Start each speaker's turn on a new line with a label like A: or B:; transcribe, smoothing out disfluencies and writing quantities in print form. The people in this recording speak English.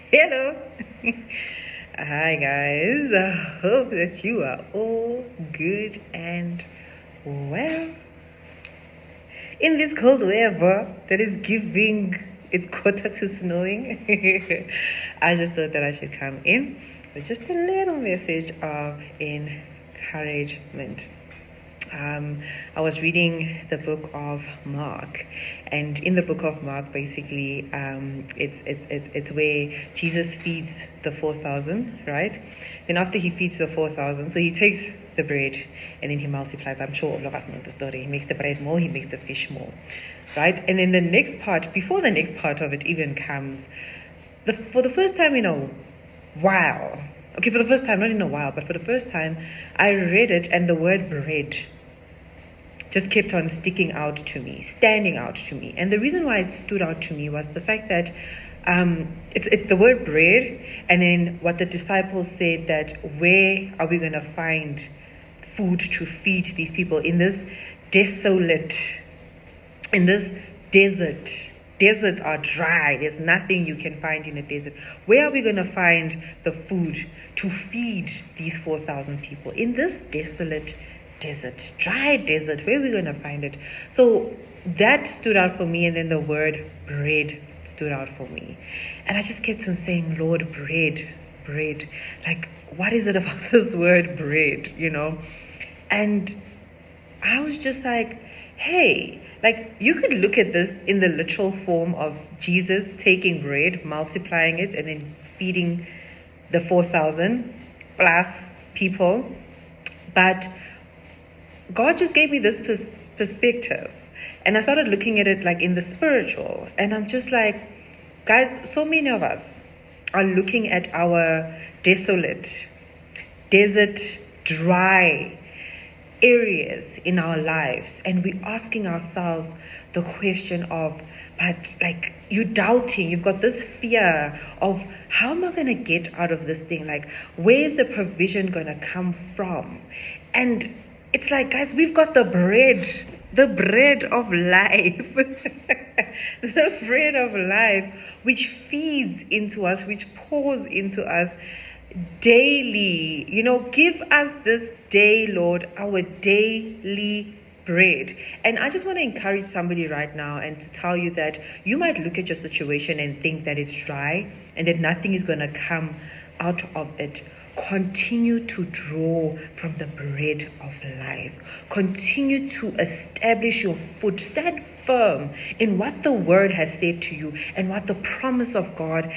A: Hello. Hi, guys. I hope that you are all good and well. In this cold weather that is giving it's quarter to snowing, I just thought that I should come in with just a little message of encouragement. I was reading the book of Mark, and in the book of Mark, basically, it's where Jesus feeds the 4,000, right? Then after he feeds the 4,000, so he takes the bread and then he multiplies. I'm sure all of us know the story. He makes the bread more, he makes the fish more, right? And then the next part, before the next part of it even comes, for the first time in a while. Okay, for the first time, not in a while, but for the first time, I read it, and the word bread just kept on sticking out to me, standing out to me. And the reason why it stood out to me was the fact that it's the word bread, and then what the disciples said, that where are we going to find food to feed these people in this desolate, in this desert. Deserts are dry. There's nothing you can find in a desert. Where are we going to find the food to feed these 4,000 people in this desolate desert, dry desert? Where are we going to find it? So that stood out for me, and then the word bread stood out for me. And I just kept on saying, Lord, bread. Like, what is it about this word bread, And I was just like, hey, like, you could look at this in the literal form of Jesus taking bread, multiplying it, and then feeding the 4,000 plus people. But God just gave me this perspective. And I started looking at it like in the spiritual. And I'm just like, guys, so many of us are looking at our desolate, desert, dry areas in our lives, and we're asking ourselves the question of, but like, you're doubting, you've got this fear of, how am I going to get out of this thing? Like, where's the provision going to come from? And it's like, guys, we've got the bread of life, the bread of life, which feeds into us, which pours into us daily. Give us this day, Lord, our daily bread. And I just want to encourage somebody right now and to tell you that you might look at your situation and think that it's dry and that nothing is going to come out of it. Continue to draw from the bread of life. Continue to establish your foot. Stand firm in what the word has said to you and what the promise of God